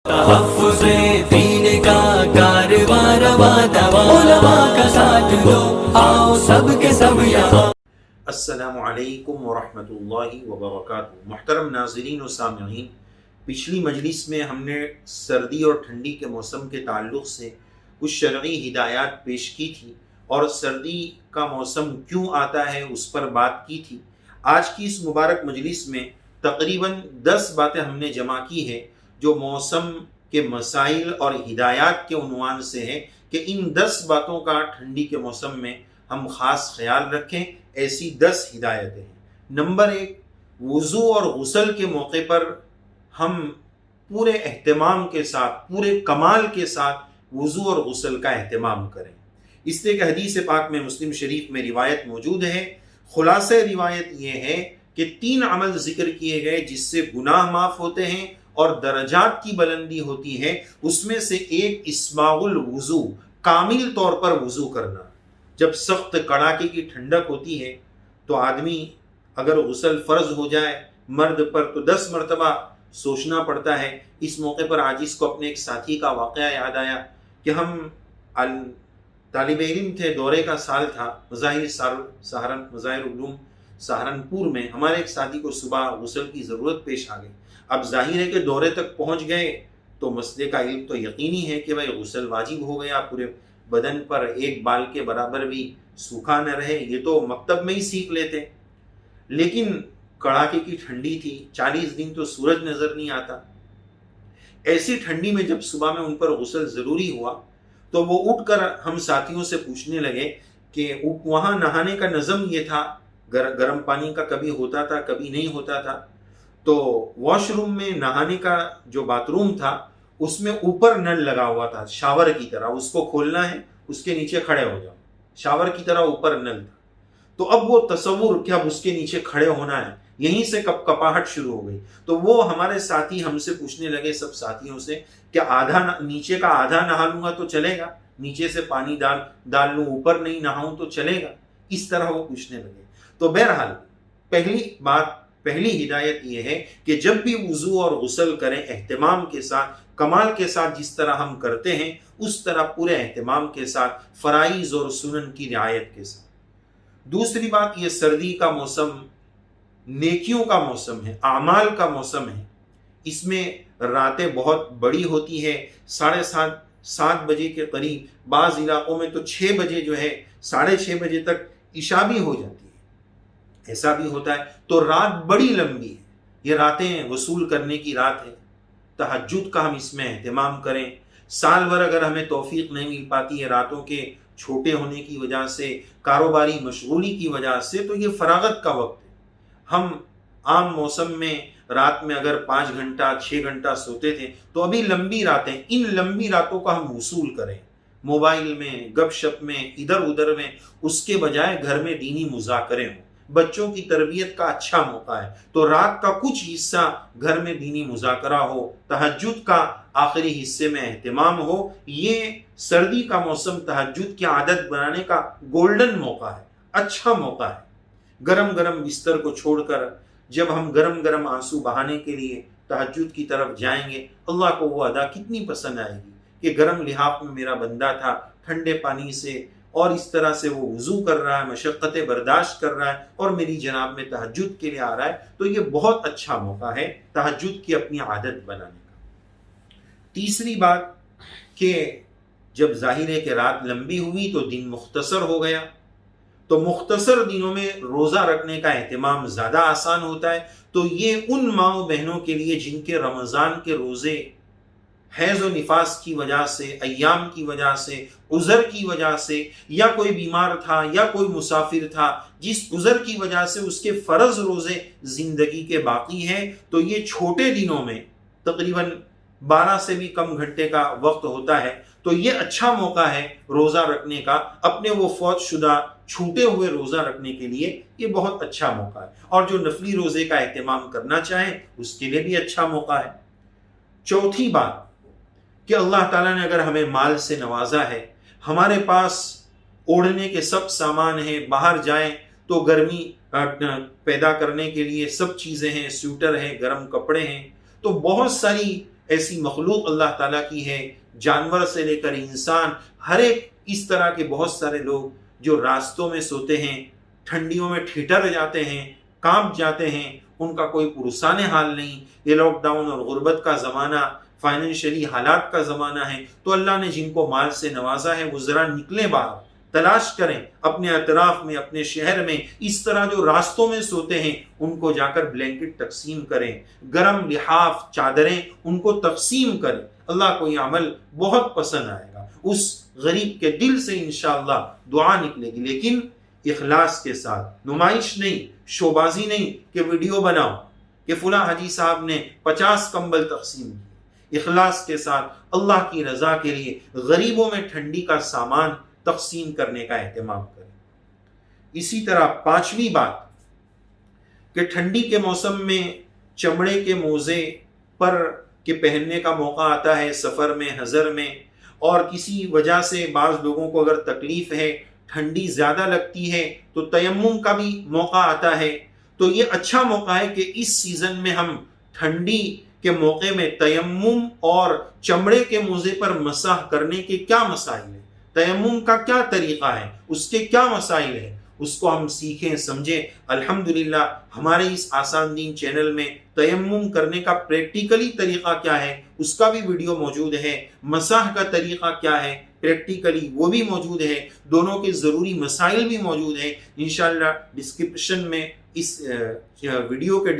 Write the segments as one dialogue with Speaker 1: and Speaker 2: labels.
Speaker 1: تحفظ دین کا کارواں رواں دواں، علماء کا ساتھ دو، آؤ سب کے سب یہاں۔
Speaker 2: السلام علیکم ورحمۃ اللہ وبرکاتہ۔ محترم ناظرین و سامعین، پچھلی مجلس میں ہم نے سردی اور ٹھنڈی کے موسم کے تعلق سے کچھ شرعی ہدایات پیش کی تھی اور سردی کا موسم کیوں آتا ہے اس پر بات کی تھی۔ آج کی اس مبارک مجلس میں تقریباً 10 باتیں ہم نے جمع کی ہے جو موسم کے مسائل اور ہدایات کے عنوان سے ہے کہ ان 10 باتوں کا ٹھنڈی کے موسم میں ہم خاص خیال رکھیں۔ ایسی 10 ہدایتیں ہیں۔ نمبر 1، وضو اور غسل کے موقع پر ہم پورے اہتمام کے ساتھ، پورے کمال کے ساتھ وضو اور غسل کا اہتمام کریں۔ اس لیے کہ حدیث پاک میں مسلم شریف میں روایت موجود ہے۔ خلاصہ روایت یہ ہے کہ 3 عمل ذکر کیے گئے جس سے گناہ معاف ہوتے ہیں اور درجات کی بلندی ہوتی ہے۔ اس میں سے ایک اسباغ الوضو، کامل طور پر وضو کرنا۔ جب سخت کڑاکے کی ٹھنڈک ہوتی ہے تو آدمی اگر غسل فرض ہو جائے مرد پر تو 10 مرتبہ سوچنا پڑتا ہے۔ اس موقع پر آج اس کو اپنے ایک ساتھی کا واقعہ یاد آیا کہ ہم طالب علم تھے، دورے کا سال تھا، مظاہر علوم سہارنپور میں۔ ہمارے ایک ساتھی کو صبح غسل کی ضرورت پیش آ گئی۔ اب ظاہر ہے کہ دورے تک پہنچ گئے تو مسئلے کا علم تو یقینی ہے کہ بھائی غسل واجب ہو گیا، پورے بدن پر ایک بال کے برابر بھی سوکھا نہ رہے، یہ تو مکتب میں ہی سیکھ لیتے۔ لیکن کڑاکے کی ٹھنڈی تھی، 40 دن تو سورج نظر نہیں آتا۔ ایسی ٹھنڈی میں جب صبح میں ان پر غسل ضروری ہوا تو وہ اٹھ کر ہم ساتھیوں سے پوچھنے لگے کہ وہاں نہانے کا نظم یہ تھا، گرم پانی کا کبھی ہوتا تھا کبھی نہیں ہوتا تھا، تو واش روم میں نہانے کا جو باتھ روم تھا اس میں اوپر نل لگا ہوا تھا شاور کی طرح، اس کو کھولنا ہے، اس کے نیچے کھڑے ہو جاؤ، شاور کی طرح اوپر نل تھا۔ تو اب وہ تصور کہ اب اس کے نیچے کھڑے ہونا ہے، یہیں سے کپاہٹ شروع ہو گئی۔ تو وہ ہمارے ساتھی ہم سے پوچھنے لگے، سب ساتھیوں سے، کہ نیچے کا آدھا نہا لوں گا تو چلے گا، نیچے سے پانی ڈال لوں، اوپر نہیں نہاؤں تو چلے گا؟ اس طرح وہ پوچھنے لگے۔ تو بہرحال پہلی ہدایت یہ ہے کہ جب بھی وضو اور غسل کریں اہتمام کے ساتھ، کمال کے ساتھ، جس طرح ہم کرتے ہیں اس طرح پورے اہتمام کے ساتھ، فرائض اور سنن کی رعایت کے ساتھ۔ دوسری بات، یہ سردی کا موسم نیکیوں کا موسم ہے، اعمال کا موسم ہے۔ اس میں راتیں بہت بڑی ہوتی ہے، 7:30 بجے کے قریب، بعض علاقوں میں تو 6 بجے جو ہے 6:30 بجے تک عشاء بھی ہو جاتی ہے، ایسا بھی ہوتا ہے۔ تو رات بڑی لمبی ہے، یہ راتیں وصول کرنے کی رات ہے۔ تہجد کا ہم اس میں اہتمام کریں۔ سال بھر اگر ہمیں توفیق نہیں مل پاتی ہے راتوں کے چھوٹے ہونے کی وجہ سے، کاروباری مشغولی کی وجہ سے، تو یہ فراغت کا وقت ہے۔ ہم عام موسم میں رات میں اگر 5 گھنٹہ 6 گھنٹہ سوتے تھے تو ابھی لمبی راتیں، ان لمبی راتوں کا ہم وصول کریں، موبائل میں، گپ شپ میں، ادھر ادھر میں، اس کے بجائے گھر میں دینی مذاکرے ہوں۔ بچوں کی تربیت کا اچھا موقع ہے تو رات کا کچھ حصہ گھر میں دینی مذاکرہ ہو، تہجد کا آخری حصے میں اہتمام ہو۔ یہ سردی کا موسم تہجد کی عادت بنانے کا گولڈن موقع ہے، اچھا موقع ہے۔ گرم گرم بستر کو چھوڑ کر جب ہم گرم گرم آنسو بہانے کے لیے تہجد کی طرف جائیں گے، اللہ کو وہ ادا کتنی پسند آئے گی کہ گرم لحاف میں میرا بندہ تھا، ٹھنڈے پانی سے اور اس طرح سے وہ وضو کر رہا ہے، مشقتیں برداشت کر رہا ہے اور میری جناب میں تہجد کے لیے آ رہا ہے۔ تو یہ بہت اچھا موقع ہے تہجد کی اپنی عادت بنانے کا۔ تیسری بات کہ جب ظاہر ہے کہ رات لمبی ہوئی تو دن مختصر ہو گیا، تو مختصر دنوں میں روزہ رکھنے کا اہتمام زیادہ آسان ہوتا ہے۔ تو یہ ان ماں و بہنوں کے لیے جن کے رمضان کے روزے حیض و نفاس کی وجہ سے، ایام کی وجہ سے، عذر کی وجہ سے، یا کوئی بیمار تھا یا کوئی مسافر تھا جس عذر کی وجہ سے اس کے فرض روزے زندگی کے باقی ہیں، تو یہ چھوٹے دنوں میں تقریباً 12 سے بھی کم گھنٹے کا وقت ہوتا ہے، تو یہ اچھا موقع ہے روزہ رکھنے کا۔ اپنے وہ فوت شدہ چھوٹے ہوئے روزہ رکھنے کے لیے یہ بہت اچھا موقع ہے، اور جو نفلی روزے کا اہتمام کرنا چاہیں اس کے لیے بھی اچھا موقع ہے۔ چوتھی بات کہ اللہ تعالیٰ نے اگر ہمیں مال سے نوازا ہے، ہمارے پاس اوڑھنے کے سب سامان ہیں، باہر جائیں تو گرمی پیدا کرنے کے لیے سب چیزیں ہیں، سویٹر ہیں، گرم کپڑے ہیں، تو بہت ساری ایسی مخلوق اللہ تعالیٰ کی ہے، جانور سے لے کر انسان، ہر ایک اس طرح کے بہت سارے لوگ جو راستوں میں سوتے ہیں، ٹھنڈیوں میں ٹھٹر جاتے ہیں، کانپ جاتے ہیں، ان کا کوئی پرسان حال نہیں۔ یہ لاک ڈاؤن اور غربت کا زمانہ، فائنینشلی حالات کا زمانہ ہے، تو اللہ نے جن کو مال سے نوازا ہے وہ ذرا نکلیں باہر، تلاش کریں اپنے اطراف میں، اپنے شہر میں، اس طرح جو راستوں میں سوتے ہیں ان کو جا کر بلینکٹ تقسیم کریں، گرم لحاف چادریں ان کو تقسیم کریں۔ اللہ کو یہ عمل بہت پسند آئے گا، اس غریب کے دل سے انشاءاللہ دعا نکلے گی، لیکن اخلاص کے ساتھ، نمائش نہیں، شوبازی نہیں کہ ویڈیو بناؤ کہ فلاں حاجی صاحب نے 50 کمبل تقسیم کیے۔ اخلاص کے ساتھ اللہ کی رضا کے لیے غریبوں میں ٹھنڈی کا سامان تقسیم کرنے کا اہتمام کریں۔ اسی طرح 5ویں بات کہ ٹھنڈی کے موسم میں چمڑے کے موزے پر کے پہننے کا موقع آتا ہے، سفر میں، حضر میں، اور کسی وجہ سے بعض لوگوں کو اگر تکلیف ہے، ٹھنڈی زیادہ لگتی ہے تو تیمم کا بھی موقع آتا ہے۔ تو یہ اچھا موقع ہے کہ اس سیزن میں ہم ٹھنڈی کے موقع میں تیمم اور چمڑے کے موزے پر مسح کرنے کے کیا مسائل ہیں، تیمم کا کیا طریقہ ہے، اس کے کیا مسائل ہیں، اس کو ہم سیکھیں، سمجھیں۔ الحمدللہ ہمارے اس آسان دین چینل میں تیمم کرنے کا پریکٹیکلی طریقہ کیا ہے اس کا بھی ویڈیو موجود ہے، مسح کا طریقہ کیا ہے پریکٹیکلی وہ بھی موجود ہے، دونوں کے ضروری مسائل بھی موجود ہیں۔ انشاءاللہ ڈسکرپشن میں اس ویڈیو کے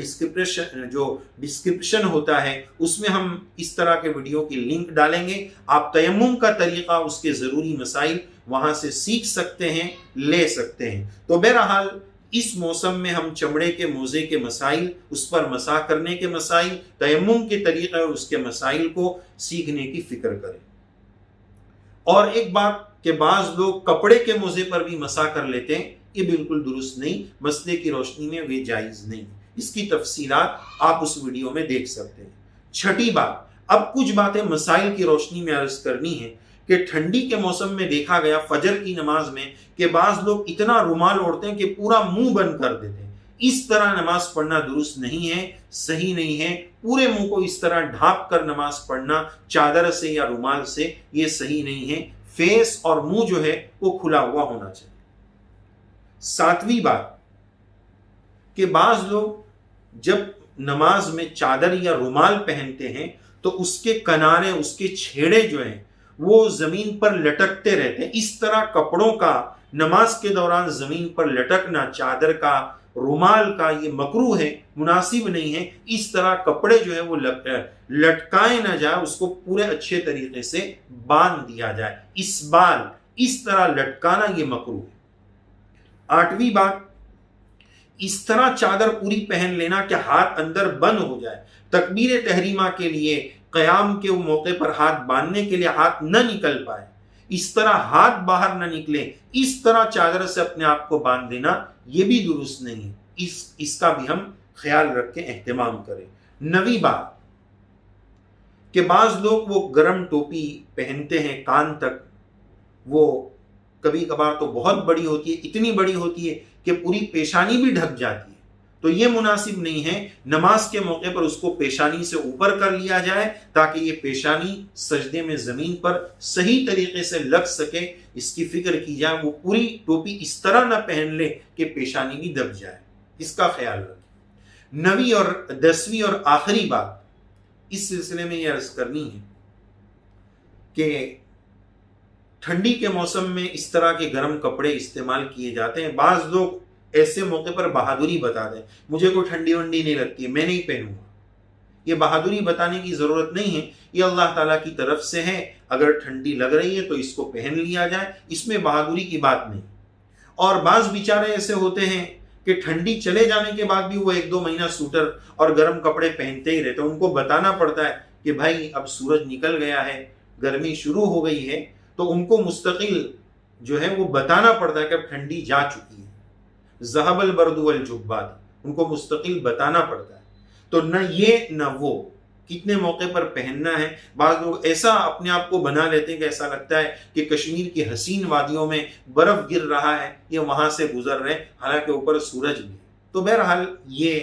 Speaker 2: ڈسکرپشن ہوتا ہے، اس میں ہم اس طرح کے ویڈیو کی لنک ڈالیں گے، آپ تیمم کا طریقہ، اس کے ضروری مسائل وہاں سے سیکھ سکتے ہیں، لے سکتے ہیں۔ تو بہرحال اس موسم میں ہم چمڑے کے موزے کے مسائل، اس پر مسح کرنے کے مسائل، تیمم کے طریقے اور اس کے مسائل کو سیکھنے کی فکر کریں۔ اور ایک بات کہ بعض لوگ کپڑے کے موزے پر بھی مسح کر لیتے ہیں، یہ بالکل درست نہیں، مسئلے کی روشنی میں یہ جائز نہیں، اس کی تفصیلات آپ اس ویڈیو میں دیکھ سکتے ہیں۔ 6ٹھی بات، اب کچھ باتیں مسائل کی روشنی میں عرض کرنی ہے کہ ٹھنڈی کے موسم میں دیکھا گیا فجر کی نماز میں کہ بعض لوگ اتنا رومال اوڑھتے ہیں کہ پورا منہ بند کر دیتے ہیں۔ اس طرح نماز پڑھنا درست نہیں ہے، صحیح نہیں ہے۔ پورے منہ کو اس طرح ڈھانپ کر نماز پڑھنا چادر سے یا رومال سے، یہ صحیح نہیں ہے۔ فیس اور منہ جو ہے وہ کھلا ہوا ہونا چاہیے۔ 7ویں بات کہ بعض لوگ جب نماز میں چادر یا رومال پہنتے ہیں تو اس کے کنارے، اس کے چھیڑے جو ہیں وہ زمین پر لٹکتے رہتے ہیں۔ اس طرح کپڑوں کا نماز کے دوران زمین پر لٹکنا، چادر کا، رومال کا، یہ مکروہ ہے، مناسب نہیں ہے۔ اس طرح کپڑے جو ہے وہ لٹکائے نہ جائے، اس کو پورے اچھے طریقے سے باندھ دیا جائے۔ اس طرح لٹکانا یہ مکروہ ہے۔ 8ویں بات، اس طرح چادر پوری پہن لینا کہ ہاتھ اندر بند ہو جائے، تکبیر تحریمہ کے لیے، قیام کے موقع پر ہاتھ باندھنے کے لیے ہاتھ نہ نکل پائے، اس طرح ہاتھ باہر نہ نکلے، اس طرح چادر سے اپنے آپ کو باندھ دینا یہ بھی درست نہیں ہے۔ اس کا بھی ہم خیال رکھ کے اہتمام کریں۔ 9ویں بات کہ بعض لوگ وہ گرم ٹوپی پہنتے ہیں کان تک، وہ کبھی کبھار تو بہت بڑی ہوتی ہے، اتنی بڑی ہوتی ہے کہ پوری پیشانی بھی ڈھک جاتی ہے، تو یہ مناسب نہیں ہے۔ نماز کے موقع پر اس کو پیشانی سے اوپر کر لیا جائے تاکہ یہ پیشانی سجدے میں زمین پر صحیح طریقے سے لگ سکے، اس کی فکر کی جائے۔ وہ پوری ٹوپی اس طرح نہ پہن لے کہ پیشانی بھی دب جائے، اس کا خیال رکھیں۔ 9ویں اور 10ویں اور آخری بات اس سلسلے میں یہ عرض کرنی ہے کہ ٹھنڈی کے موسم میں اس طرح کے گرم کپڑے استعمال کیے جاتے ہیں۔ بعض لوگ ایسے موقع پر بہادری بتا دیں، مجھے کوئی ٹھنڈی ونڈی نہیں لگتی ہے، میں نہیں پہنوں گا۔ یہ بہادری بتانے کی ضرورت نہیں ہے، یہ اللہ تعالیٰ کی طرف سے ہے۔ اگر ٹھنڈی لگ رہی ہے تو اس کو پہن لیا جائے، اس میں بہادری کی بات نہیں۔ اور بعض بیچارے ایسے ہوتے ہیں کہ ٹھنڈی چلے جانے کے بعد بھی وہ 1-2 مہینہ سوٹر اور گرم کپڑے پہنتے ہی رہتے ہیں۔ ان کو بتانا پڑتا ہے کہ بھائی اب سورج نکل گیا ہے، گرمی شروع ہو گئی ہے، تو ان کو مستقل جو ہے وہ بتانا پڑتا ہے کہ اب ٹھنڈی جا چکی ہے۔ ذہب البرد والجبات، ان کو مستقل بتانا پڑتا ہے۔ تو نہ یہ نہ وہ، کتنے موقع پر پہننا ہے۔ بعض لوگ ایسا اپنے آپ کو بنا لیتے ہیں کہ ایسا لگتا ہے کہ کشمیر کی حسین وادیوں میں برف گر رہا ہے، یہ وہاں سے گزر رہے ہیں، حالانکہ اوپر سورج بھی ہے۔ تو بہرحال یہ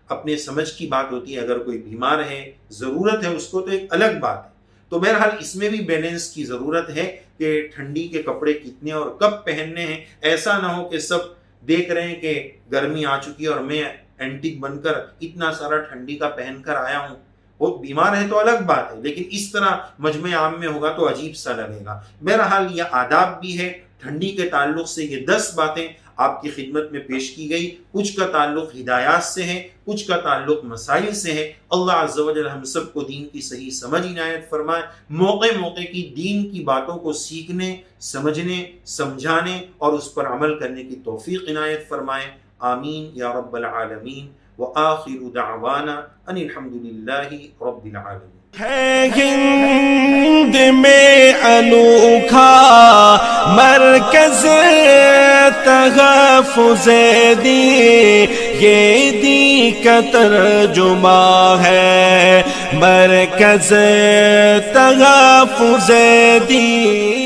Speaker 2: اپنے سمجھ کی بات ہوتی ہے، اگر کوئی بیمار ہے، ضرورت ہے اس کو، تو ایک الگ بات ہے۔ تو بہرحال اس میں بھی بیلنس کی ضرورت ہے کہ ٹھنڈی کے کپڑے کتنے اور کب پہننے ہیں۔ ایسا نہ ہو کہ سب دیکھ رہے ہیں کہ گرمی آ چکی ہے اور میں اینٹک بن کر اتنا سارا ٹھنڈی کا پہن کر آیا ہوں۔ وہ بیمار ہے تو الگ بات ہے، لیکن اس طرح مجمع عام میں ہوگا تو عجیب سا لگے گا۔ بہرحال یہ آداب بھی ہے ٹھنڈی کے تعلق سے۔ یہ 10 باتیں آپ کی خدمت میں پیش کی گئی، کچھ کا تعلق ہدایات سے ہے، کچھ کا تعلق مسائل سے ہے۔ اللہ عز و جل ہم سب کو دین کی صحیح سمجھ عنایت فرمائے، موقع موقع کی دین کی باتوں کو سیکھنے، سمجھنے، سمجھانے اور اس پر عمل کرنے کی توفیق عنایت فرمائے۔ آمین یا رب العالمین۔ وآخر دعوانا ان الحمد للہ رب العالمین۔
Speaker 3: ہے ہند میں انوکھا مرکز تحفظ دین، یہ دین کا ترجمہ ہے مرکز تحفظ دین۔